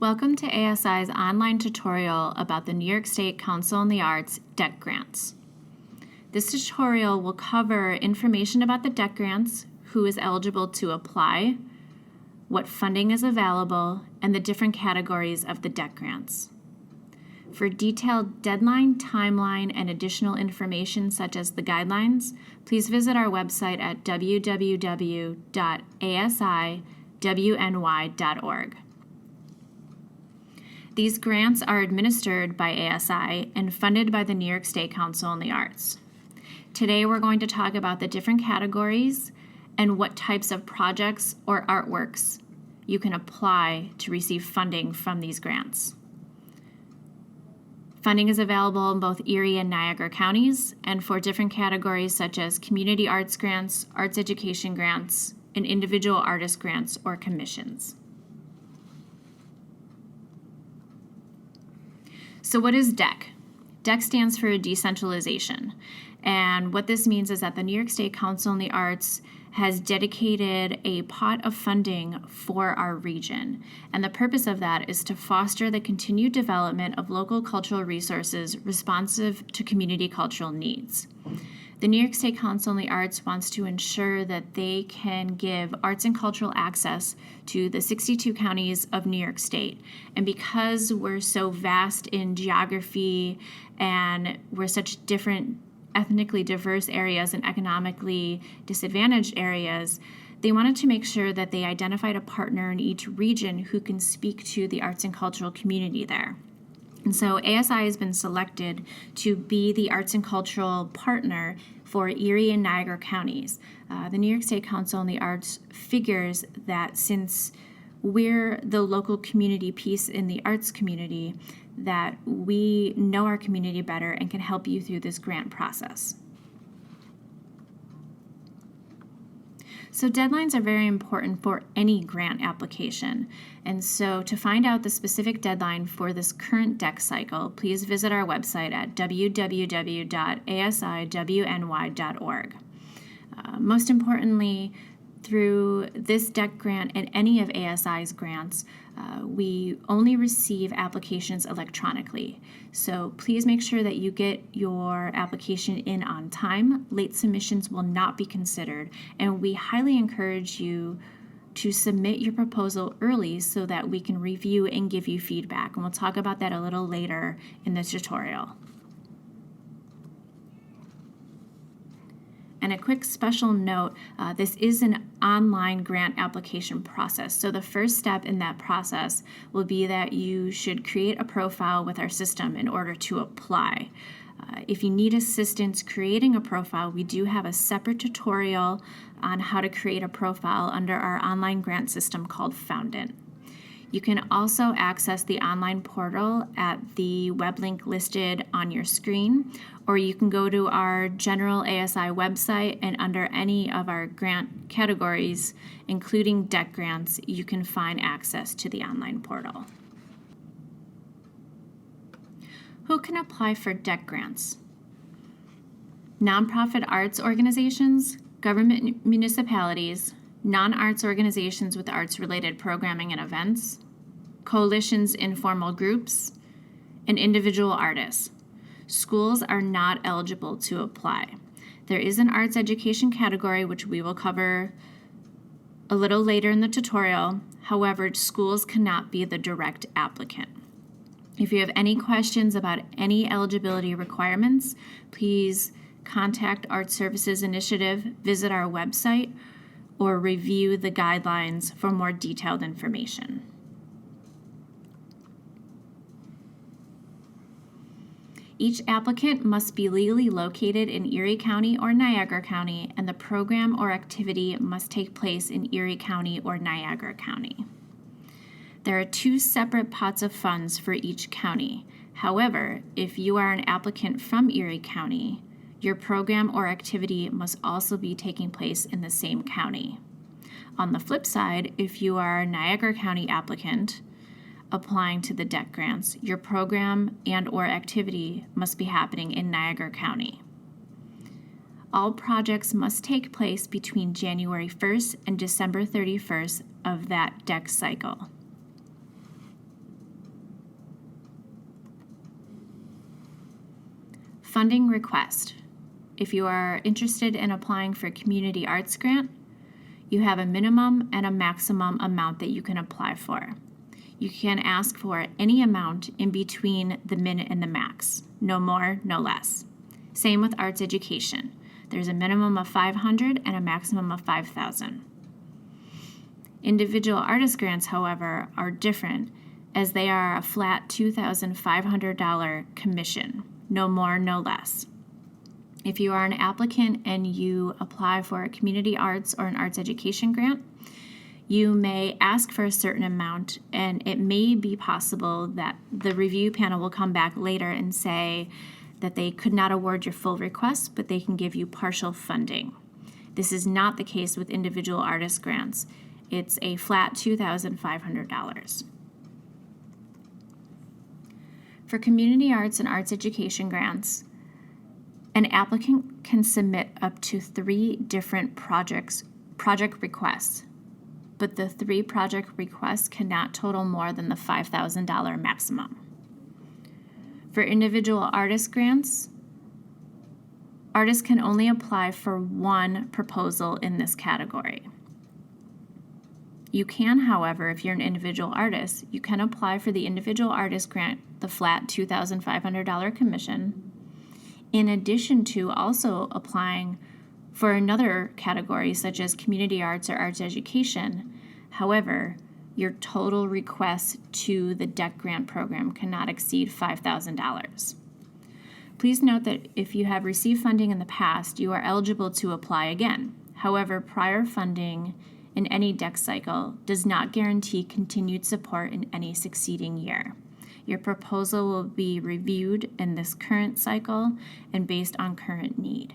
Welcome to ASI's online tutorial about the New York State Council on the Arts DEC grants. This tutorial will cover information about the DEC grants, who is eligible to apply, what funding is available, and the different categories of the DEC grants. For detailed deadline, timeline, and additional information such as the guidelines, please visit our website at www.asiwny.org. These grants are administered by ASI and funded by the New York State Council on the Arts. Today we're going to talk about the different categories and what types of projects or artworks you can apply to receive funding from these grants. Funding is available in both Erie and Niagara counties and for different categories such as community arts grants, arts education grants, and individual artist grants or commissions. So what is DEC? DEC stands for decentralization. And what this means is that the New York State Council on the Arts has dedicated a pot of funding for our region. And the purpose of that is to foster the continued development of local cultural resources responsive to community cultural needs. The New York State Council on the Arts wants to ensure that they can give arts and cultural access to the 62 counties of New York State. And because we're so vast in geography and we're such different ethnically diverse areas and economically disadvantaged areas, they wanted to make sure that they identified a partner in each region who can speak to the arts and cultural community there. And so ASI has been selected to be the arts and cultural partner for Erie and Niagara counties. The New York State Council on the Arts figures that since we're the local community piece in the arts community, that we know our community better and can help you through this grant process. So deadlines are very important for any grant application. And so to find out the specific deadline for this current DEC cycle, please visit our website at www.asiwny.org. Most importantly, through this DEC grant and any of ASI's grants, we only receive applications electronically. So please make sure that you get your application in on time. Late submissions will not be considered, and we highly encourage you to submit your proposal early so that we can review and give you feedback. And we'll talk about that a little later in this tutorial. And a quick special note, this is an online grant application process. So the first step in that process will be that you should create a profile with our system in order to apply. If you need assistance creating a profile, we do have a separate tutorial on how to create a profile under our online grant system called Foundant. You can also access the online portal at the web link listed on your screen, or you can go to our general ASI website, and under any of our grant categories, including DEC grants, you can find access to the online portal. Who can apply for DEC grants? Nonprofit arts organizations, government municipalities, non-arts organizations with arts-related programming and events, coalitions, informal groups, and individual artists. Schools are not eligible to apply. There is an arts education category, which we will cover a little later in the tutorial. However, schools cannot be the direct applicant. If you have any questions about any eligibility requirements, please contact Arts Services Initiative, visit our website, or review the guidelines for more detailed information. Each applicant must be legally located in Erie County or Niagara County, and the program or activity must take place in Erie County or Niagara County. There are two separate pots of funds for each county. However, if you are an applicant from Erie County, your program or activity must also be taking place in the same county. On the flip side, if you are a Niagara County applicant applying to the DEC grants, your program and or activity must be happening in Niagara County. All projects must take place between January 1st and December 31st of that DEC cycle. funding request. If you are interested in applying for a community arts grant, you have a minimum and a maximum amount that you can apply for. You can ask for any amount in between the min and the max, no more, no less. Same with arts education. There's a minimum of $500 and a maximum of $5,000. Individual artist grants, however, are different, as they are a flat $2,500 commission, no more, no less. If you are an applicant and you apply for a community arts or an arts education grant, you may ask for a certain amount, and it may be possible that the review panel will come back later and say that they could not award your full request, but they can give you partial funding. This is not the case with individual artist grants. It's a flat $2,500. For community arts and arts education grants, an applicant can submit up to 3 different project requests, but the 3 project requests cannot total more than the $5,000 maximum. For individual artist grants, artists can only apply for 1 proposal in this category. You can, however, if you're an individual artist, you can apply for the individual artist grant, the flat $2,500 commission, in addition to also applying for another category such as community arts or arts education. However, your total request to the DEC grant program cannot exceed $5,000. Please note that if you have received funding in the past, you are eligible to apply again. However, prior funding in any DEC cycle does not guarantee continued support in any succeeding year. Your proposal will be reviewed in this current cycle and based on current need.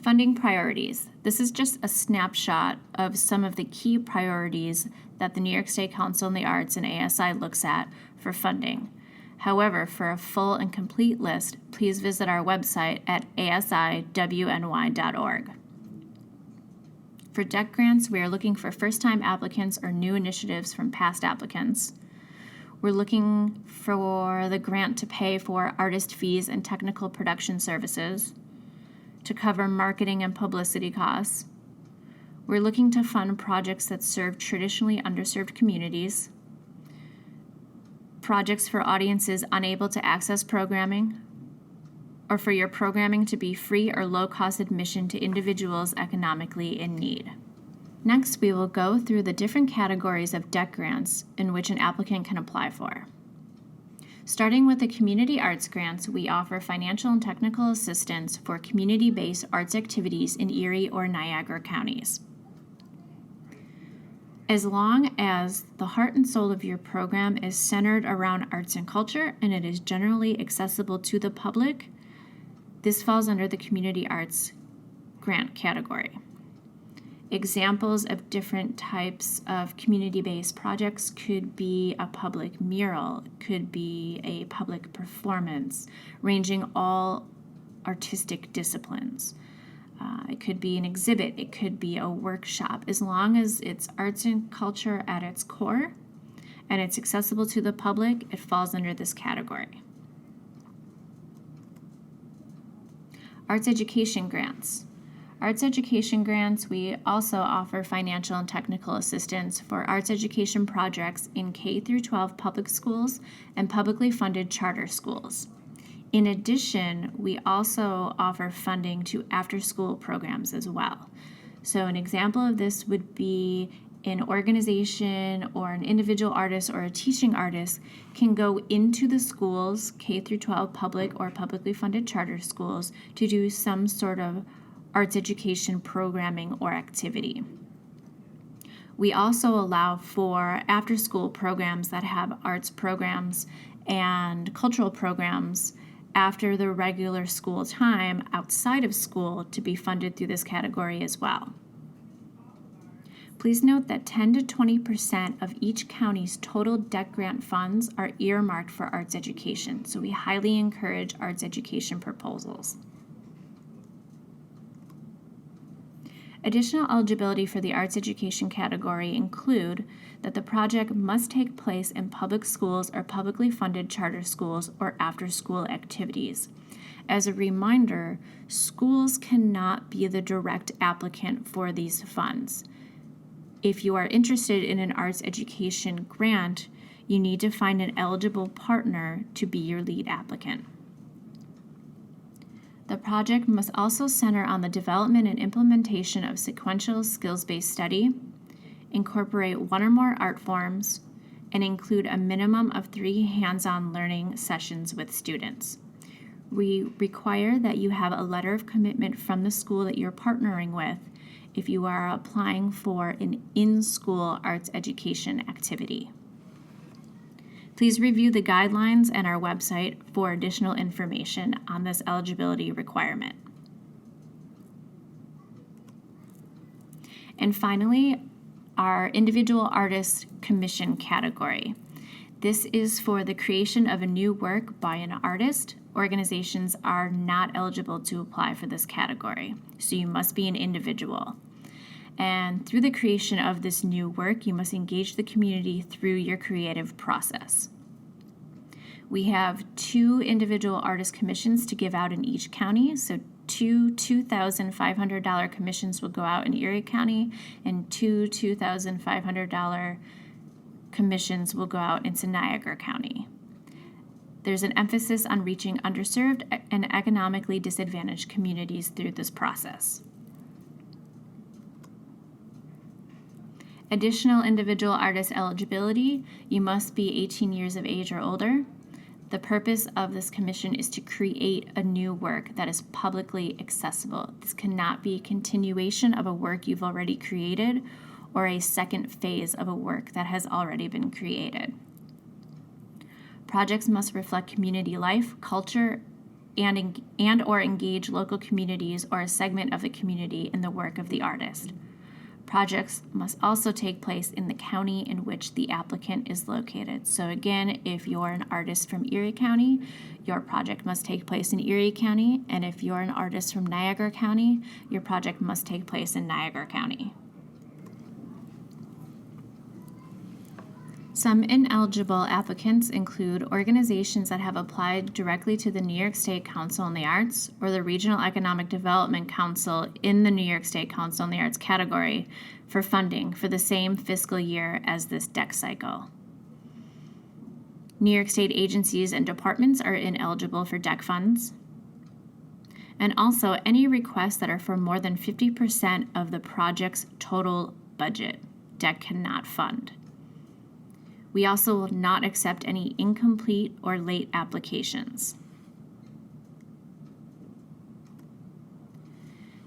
Funding priorities. This is just a snapshot of some of the key priorities that the New York State Council on the Arts and ASI looks at for funding. However, for a full and complete list, please visit our website at asiwny.org. For DEC grants, we are looking for first-time applicants or new initiatives from past applicants. We're looking for the grant to pay for artist fees and technical production services, to cover marketing and publicity costs. We're looking to fund projects that serve traditionally underserved communities, projects for audiences unable to access programming, or for your programming to be free or low-cost admission to individuals economically in need. Next, we will go through the different categories of DEC grants in which an applicant can apply for. Starting with the community arts grants, we offer financial and technical assistance for community-based arts activities in Erie or Niagara counties. As long as the heart and soul of your program is centered around arts and culture and it is generally accessible to the public, this falls under the community arts grant category. Examples of different types of community-based projects could be a public mural, could be a public performance, ranging all artistic disciplines. It could be an exhibit, it could be a workshop. As long as it's arts and culture at its core and it's accessible to the public, it falls under this category. Arts education grants. Arts education grants, we also offer financial and technical assistance for arts education projects in K through 12 public schools and publicly funded charter schools. In addition, we also offer funding to after-school programs as well. So an example of this would be an organization or an individual artist or a teaching artist can go into the schools, K through 12 public or publicly funded charter schools, to do some sort of arts education programming or activity. We also allow for after-school programs that have arts programs and cultural programs after the regular school time outside of school to be funded through this category as well. Please note that 10 to 20% of each county's total DEC grant funds are earmarked for arts education, so we highly encourage arts education proposals. Additional eligibility for the arts education category include that the project must take place in public schools or publicly funded charter schools or after-school activities. As a reminder, schools cannot be the direct applicant for these funds. If you are interested in an arts education grant, you need to find an eligible partner to be your lead applicant. The project must also center on the development and implementation of sequential skills-based study, incorporate one or more art forms, and include a minimum of 3 hands-on learning sessions with students. We require that you have a letter of commitment from the school that you're partnering with if you are applying for an in-school arts education activity. Please review the guidelines and our website for additional information on this eligibility requirement. And finally, our individual artist commission category. This is for the creation of a new work by an artist. Organizations are not eligible to apply for this category, so you must be an individual. And through the creation of this new work, you must engage the community through your creative process. We have 2 individual artist commissions to give out in each county, so 2 $2,500 commissions will go out in Erie County, and 2 $2,500 commissions will go out into Niagara County. There's an emphasis on reaching underserved and economically disadvantaged communities through this process. Additional individual artist eligibility: you must be 18 years of age or older. The purpose of this commission is to create a new work that is publicly accessible. This cannot be a continuation of a work you've already created or a second phase of a work that has already been created. Projects must reflect community life, culture, and or engage local communities or a segment of the community in the work of the artist. Projects must also take place in the county in which the applicant is located. So again, if you're an artist from Erie County, your project must take place in Erie County, and if you're an artist from Niagara County, your project must take place in Niagara County. Some ineligible applicants include organizations that have applied directly to the New York State Council on the Arts or the Regional Economic Development Council in the New York State Council on the Arts category for funding for the same fiscal year as this DEC cycle. New York State agencies and departments are ineligible for DEC funds. And also any requests that are for more than 50% of the project's total budget, DEC cannot fund. We also will not accept any incomplete or late applications.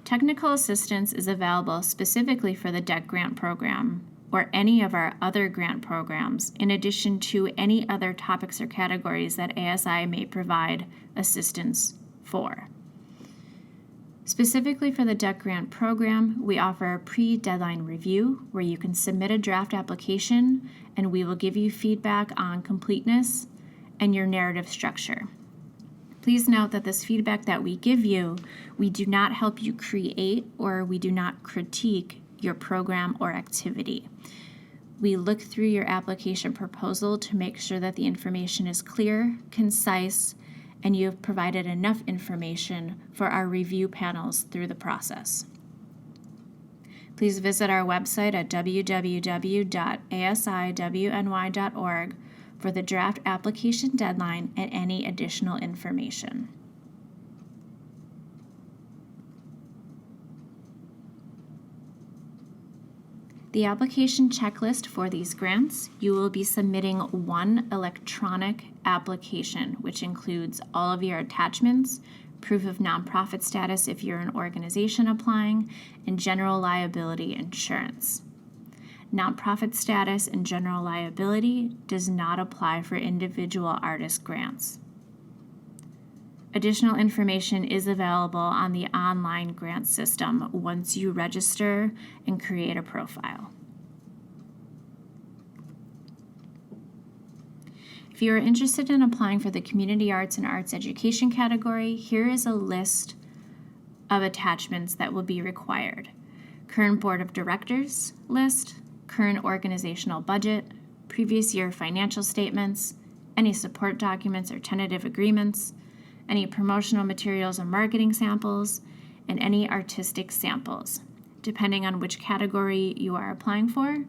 Technical assistance is available specifically for the DEC grant program or any of our other grant programs, in addition to any other topics or categories that ASI may provide assistance for. Specifically for the DEC grant program, we offer a pre-deadline review where you can submit a draft application and we will give you feedback on completeness and your narrative structure. Please note that this feedback that we give you, we do not help you create or we do not critique your program or activity. We look through your application proposal to make sure that the information is clear, concise, and you have provided enough information for our review panels through the process. Please visit our website at www.asiwny.org for the draft application deadline and any additional information. The application checklist for these grants: you will be submitting one electronic application, which includes all of your attachments, proof of nonprofit status if you're an organization applying, and general liability insurance. Nonprofit status and general liability does not apply for individual artist grants. Additional information is available on the online grant system once you register and create a profile. If you are interested in applying for the Community Arts and Arts Education category, here is a list of attachments that will be required. current board of directors list, current organizational budget, previous year financial statements, any support documents or tentative agreements, any promotional materials or marketing samples, and any artistic samples. Depending on which category you are applying for,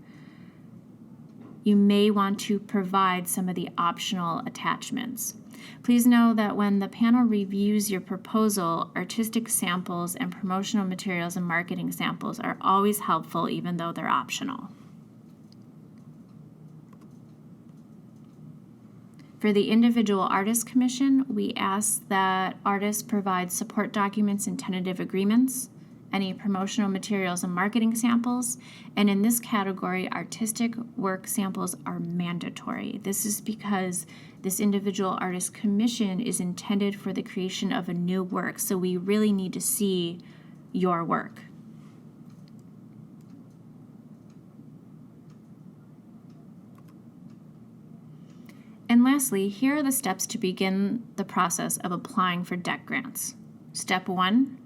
you may want to provide some of the optional attachments. Please know that when the panel reviews your proposal, artistic samples and promotional materials and marketing samples are always helpful, even though they're optional. For the individual artist commission, we ask that artists provide support documents and tentative agreements, any promotional materials and marketing samples, and in this category, artistic work samples are mandatory. This is because this individual artist commission is intended for the creation of a new work, so we really need to see your work. And lastly, here are the steps to begin the process of applying for DEC grants. Step 1,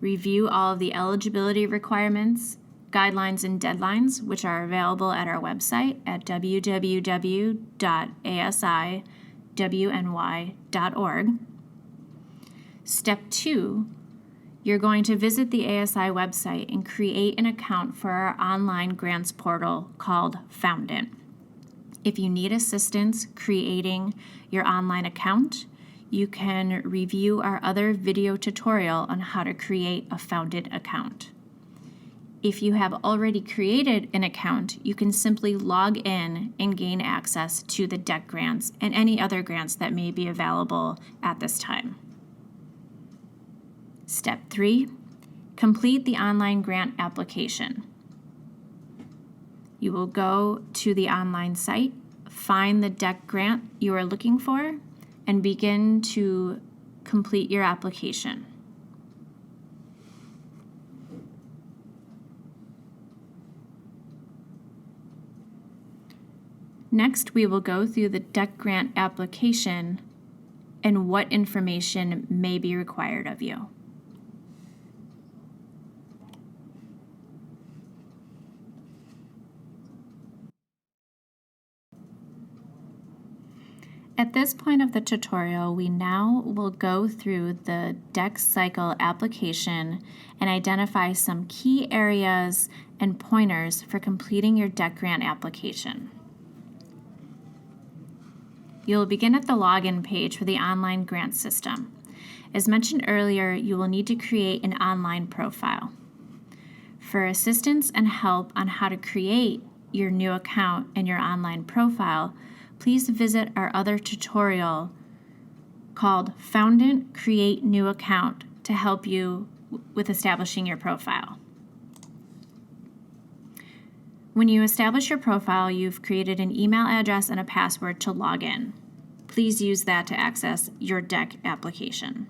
review all of the eligibility requirements, guidelines, and deadlines, which are available at our website at www.asiwny.org. Step 2, you're going to visit the ASI website and create an account for our online grants portal called Foundant. If you need assistance creating your online account, you can review our other video tutorial on how to create a Foundant account. If you have already created an account, you can simply log in and gain access to the DEC grants and any other grants that may be available at this time. Step 3, complete the online grant application. You will go to the online site, find the DEC grant you are looking for, and begin to complete your application. Next, we will go through the DEC grant application and what information may be required of you. At this point of the tutorial, we now will go through the DEC cycle application and identify some key areas and pointers for completing your DEC grant application. You'll begin at the login page for the online grant system. As mentioned earlier, you will need to create an online profile. For assistance and help on how to create your new account and your online profile, please visit our other tutorial called Foundant Create New Account to help you with establishing your profile. When you establish your profile, you've created an email address and a password to log in. Please use that to access your DEC application.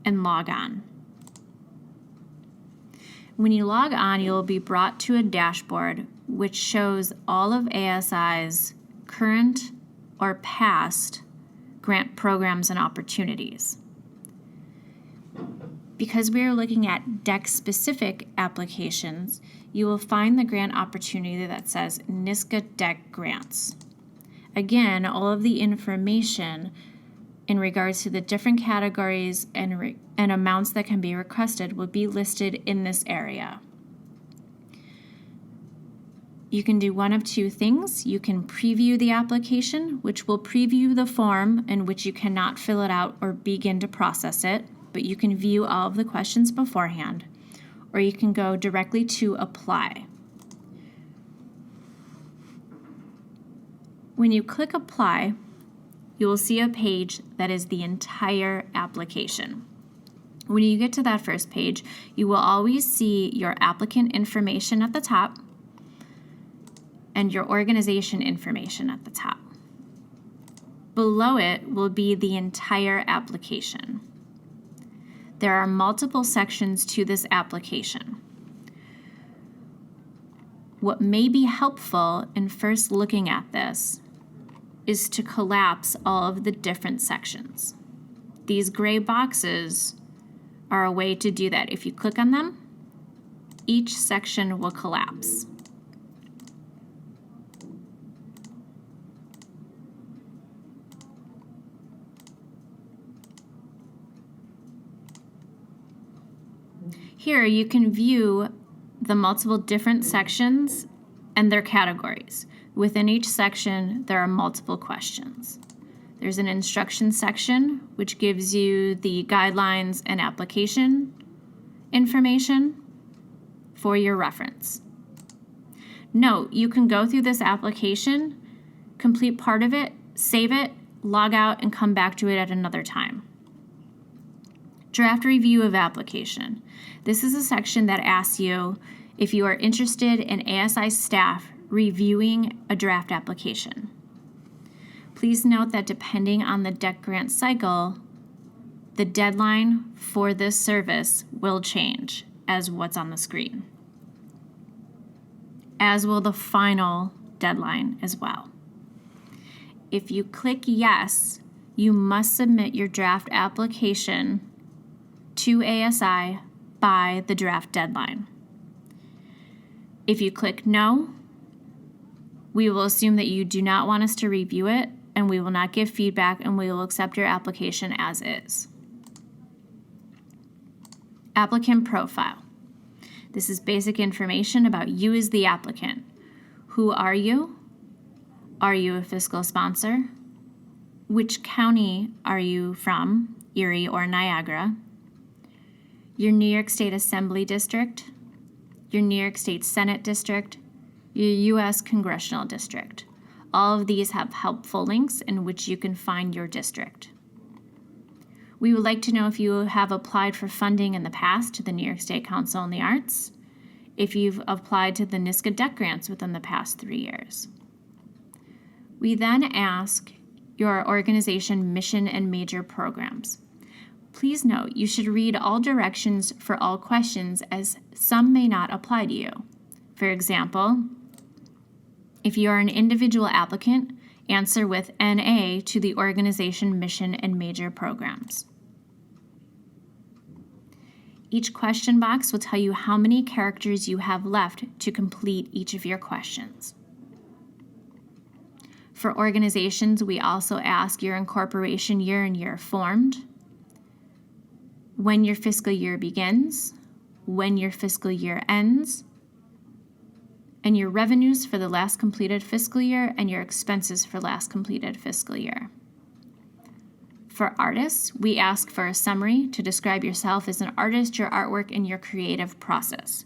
And log on. When you log on, you'll be brought to a dashboard which shows all of ASI's current or past grant programs and opportunities. Because we are looking at DEC-specific applications, you will find the grant opportunity that says NYSCA DEC Grants. Again, all of the information in regards to the different categories and amounts that can be requested will be listed in this area. You can do one of two things. You can preview the application, which will preview the form in which you cannot fill it out or begin to process it, but you can view all of the questions beforehand, or you can go directly to Apply. When you click Apply, you will see a page that is the entire application. When you get to that first page, you will always see your applicant information at the top and your organization information at the top. Below it will be the entire application. There are multiple sections to this application. What may be helpful in first looking at this is to collapse all of the different sections. These gray boxes are a way to do that. If you click on them, each section will collapse. Here you can view the multiple different sections and their categories. Within each section, there are multiple questions. There's an instruction section, which gives you the guidelines and application information for your reference. Note, you can go through this application, complete part of it, save it, log out, and come back to it at another time. Draft review of application. This is a section that asks you if you are interested in ASI staff reviewing a draft application. Please note that depending on the DEC grant cycle, the deadline for this service will change as what's on the screen, as will the final deadline as well. If you click yes, you must submit your draft application to ASI by the draft deadline. If you click no, we will assume that you do not want us to review it, and we will not give feedback, and we will accept your application as is. Applicant profile. This is basic information about you as the applicant. Who are you? Are you a fiscal sponsor? Which county are you from, Erie or Niagara? Your New York State Assembly District, your New York State Senate District, your U.S. Congressional District. All of these have helpful links in which you can find your district. We would like to know if you have applied for funding in the past to the New York State Council on the Arts, if you've applied to the NYSCA DEC grants within the past 3 years. We then ask your organization mission and major programs. Please note, you should read all directions for all questions, as some may not apply to you. For example, if you are an individual applicant, answer with NA to the organization mission and major programs. Each question box will tell you how many characters you have left to complete each of your questions. For organizations, we also ask your incorporation year and year formed, when your fiscal year begins, when your fiscal year ends, and your revenues for the last completed fiscal year and your expenses for last completed fiscal year. For artists, we ask for a summary to describe yourself as an artist, your artwork, and your creative process.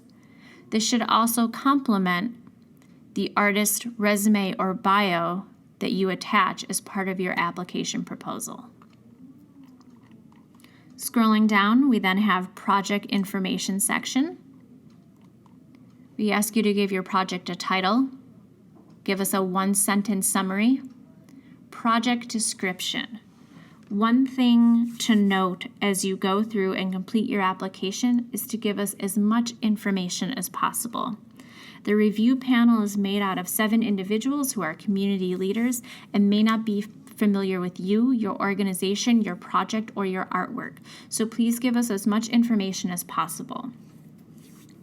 This should also complement the artist resume or bio that you attach as part of your application proposal. Scrolling down, we then have project information section. We ask you to give your project a title, give us a 1-sentence summary, project description. One thing to note as you go through and complete your application is to give us as much information as possible. The review panel is made out of 7 individuals who are community leaders and may not be familiar with you, your organization, your project, or your artwork. So please give us as much information as possible.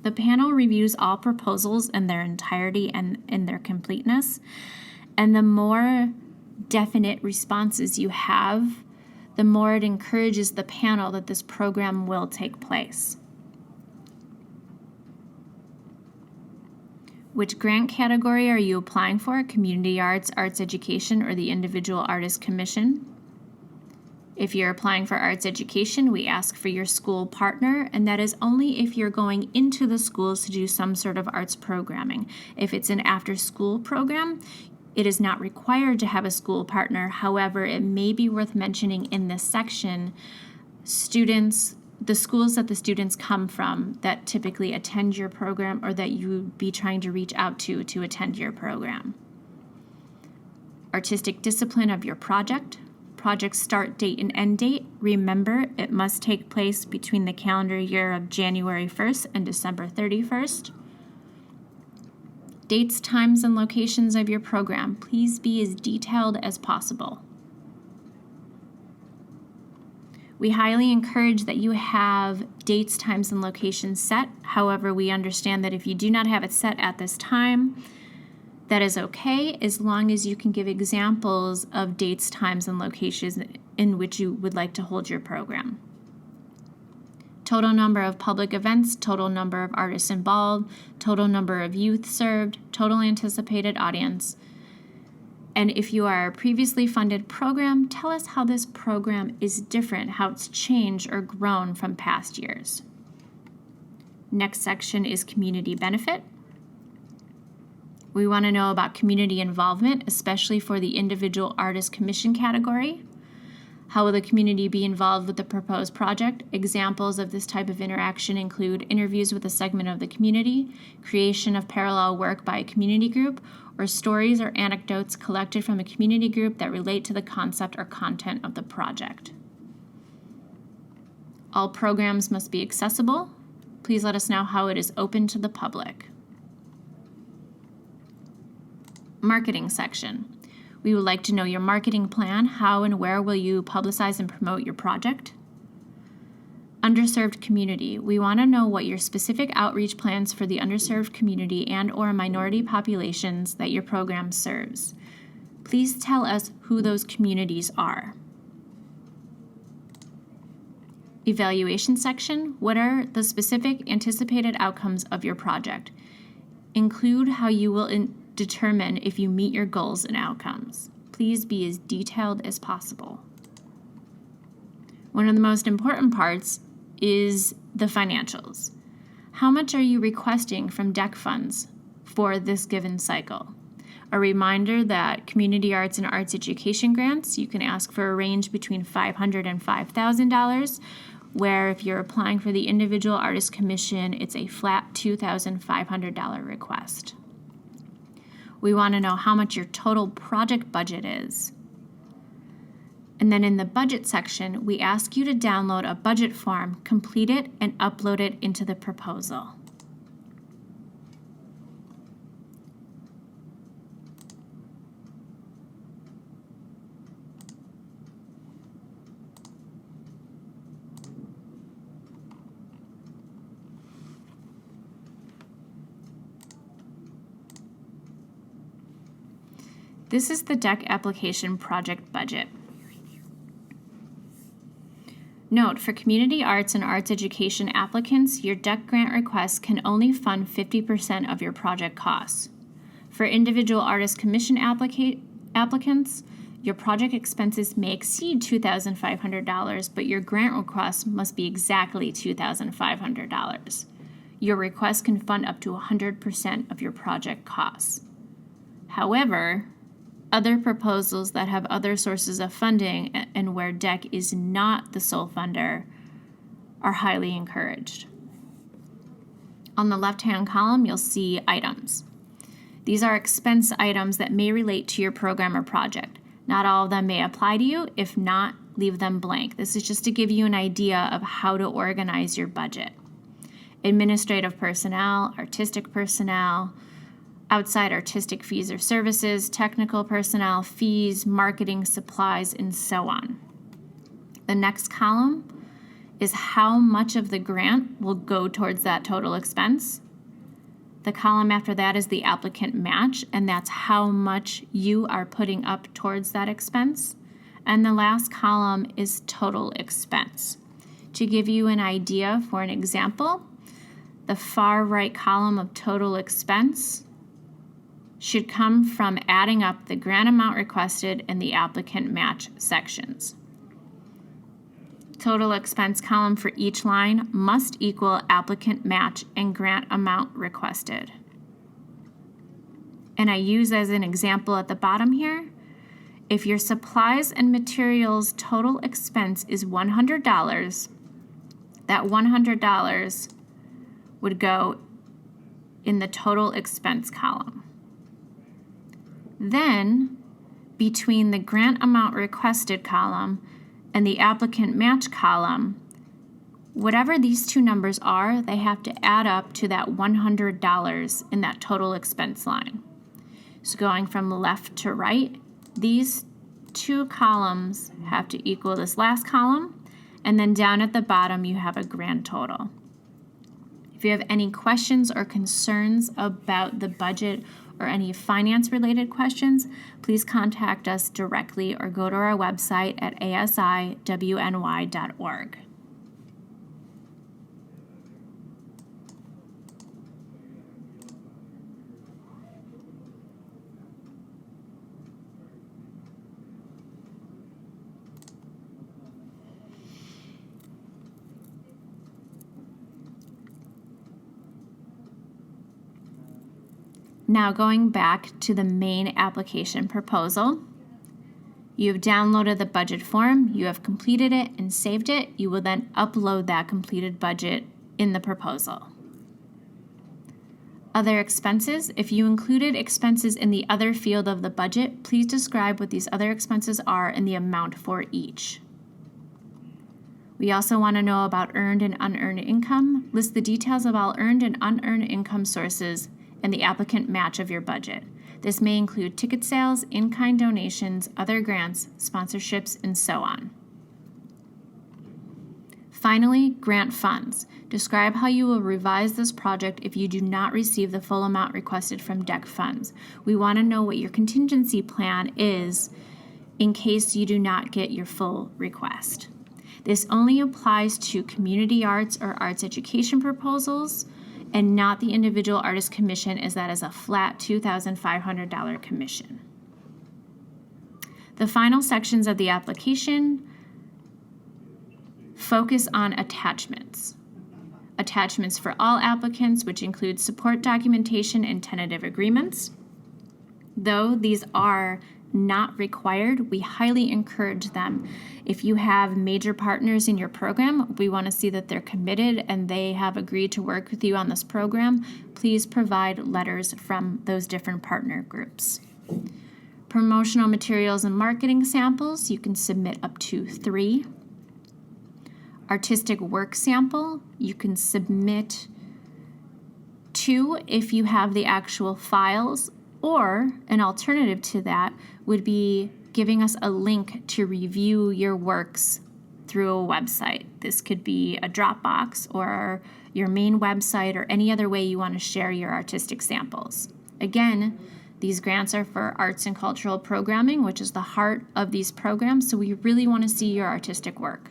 The panel reviews all proposals in their entirety and in their completeness, and the more definite responses you have, the more it encourages the panel that this program will take place. Which grant category are you applying for? Community arts, arts education, or the individual artist commission? If you're applying for arts education, we ask for your school partner, and that is only if you're going into the schools to do some sort of arts programming. If it's an after-school program, it is not required to have a school partner. However, it may be worth mentioning in this section, the schools that the students come from that typically attend your program or that you would be trying to reach out to attend your program. Artistic discipline of your project start date and end date. Remember, it must take place between the calendar year of January 1st and December 31st. Dates, times, and locations of your program. Please be as detailed as possible. We highly encourage that you have dates, times, and locations set. However, we understand that if you do not have it set at this time, that is okay, as long as you can give examples of dates, times, and locations in which you would like to hold your program. Total number of public events, total number of artists involved, total number of youth served, total anticipated audience. And if you are a previously funded program, tell us how this program is different, how it's changed or grown from past years. Next section is community benefit. We want to know about community involvement, especially for the individual artist commission category. How will the community be involved with the proposed project? Examples of this type of interaction include interviews with a segment of the community, creation of parallel work by a community group, or stories or anecdotes collected from a community group that relate to the concept or content of the project. All programs must be accessible. Please let us know how it is open to the public. Marketing section. We would like to know your marketing plan. How and where will you publicize and promote your project? Underserved community. We want to know what your specific outreach plans for the underserved community and/or minority populations that your program serves. Please tell us who those communities are. Evaluation section. What are the specific anticipated outcomes of your project? Include how you will determine if you meet your goals and outcomes. Please be as detailed as possible. One of the most important parts is the financials. How much are you requesting from DEC funds for this given cycle? A reminder that community arts and arts education grants, you can ask for a range between $500 and $5,000, where if you're applying for the individual artist commission, it's a flat $2,500 request. We want to know how much your total project budget is. And then in the budget section, we ask you to download a budget form, complete it, and upload it into the proposal. This is the DEC application project budget. Note, for community arts and arts education applicants, your DEC grant request can only fund 50% of your project costs. For individual artist commission applicants, your project expenses may exceed $2,500, but your grant request must be exactly $2,500. Your request can fund up to 100% of your project costs. However, other proposals that have other sources of funding and where DEC is not the sole funder are highly encouraged. On the left-hand column, you'll see items. These are expense items that may relate to your program or project. Not all of them may apply to you. If not, leave them blank. This is just to give you an idea of how to organize your budget. Administrative personnel, artistic personnel, outside artistic fees or services, technical personnel, fees, marketing, supplies, and so on. The next column is how much of the grant will go towards that total expense. The column after that is the applicant match, and that's how much you are putting up towards that expense. And the last column is total expense. To give you an idea for an example, the far right column of total expense should come from adding up the grant amount requested and the applicant match sections. Total expense column for each line must equal applicant match and grant amount requested. And I use as an example at the bottom here, if your supplies and materials total expense is $100, that $100 would go in the total expense column. Then, between the grant amount requested column and the applicant match column, Whatever these two numbers are, they have to add up to that $100 in that total expense line. So going from left to right, these two columns have to equal this last column, and then down at the bottom you have a grand total. If you have any questions or concerns about the budget or any finance-related questions, please contact us directly or go to our website at asiwny.org. Now going back to the main application proposal, you have downloaded the budget form, you have completed it and saved it. You will then upload that completed budget in the proposal. Other expenses. If you included expenses in the other field of the budget, please describe what these other expenses are and the amount for each. We also want to know about earned and unearned income. List the details of all earned and unearned income sources and the applicant match of your budget. This may include ticket sales, in-kind donations, other grants, sponsorships, and so on. Finally, grant funds. Describe how you will revise this project if you do not receive the full amount requested from DEC funds. We want to know what your contingency plan is in case you do not get your full request. This only applies to community arts or arts education proposals, and not the individual artist commission, as that is a flat $2,500 commission. The final sections of the application focus on attachments. Attachments for all applicants, which include support documentation and tentative agreements. Though these are not required, we highly encourage them. If you have major partners in your program, we want to see that they're committed and they have agreed to work with you on this program. Please provide letters from those different partner groups. Promotional materials and marketing samples, you can submit up to 3. Artistic work sample, you can submit 2 if you have the actual files, or an alternative to that would be giving us a link to review your works through a website. This could be a Dropbox or your main website or any other way you want to share your artistic samples. Again, these grants are for arts and cultural programming, which is the heart of these programs, so we really want to see your artistic work.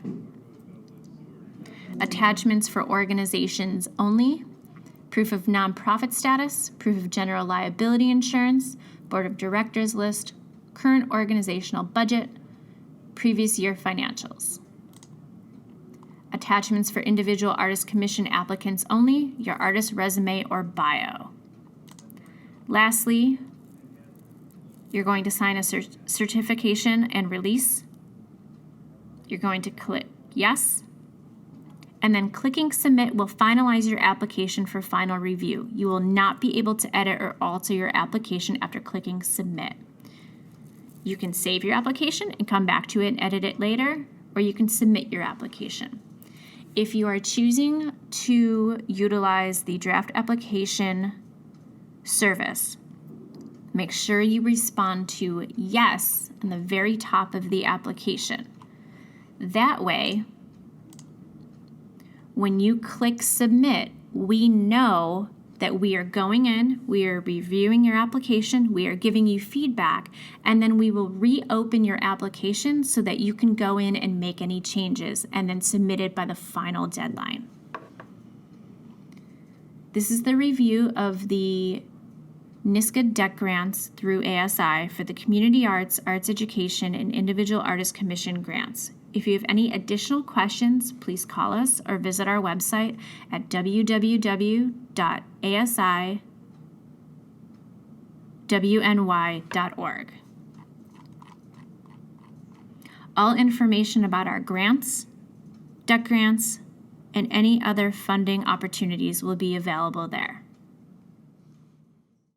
Attachments for organizations only. Proof of nonprofit status, proof of general liability insurance, board of directors list, current organizational budget, previous year financials. Attachments for individual artist commission applicants only, your artist resume or bio. Lastly, you're going to sign a certification and release. You're going to click yes. And then clicking submit will finalize your application for final review. You will not be able to edit or alter your application after clicking submit. You can save your application and come back to it and edit it later, or you can submit your application. If you are choosing to utilize the draft application service, make sure you respond to yes on the very top of the application. That way, when you click submit, we know that we are going in, we are reviewing your application, we are giving you feedback, and then we will reopen your application so that you can go in and make any changes and then submit it by the final deadline. This is the review of the NYSCA DEC grants through ASI for the Community Arts, Arts Education, and Individual Artist Commission grants. If you have any additional questions, please call us or visit our website at www.asiwny.org. All information about our grants, DEC grants, and any other funding opportunities will be available there.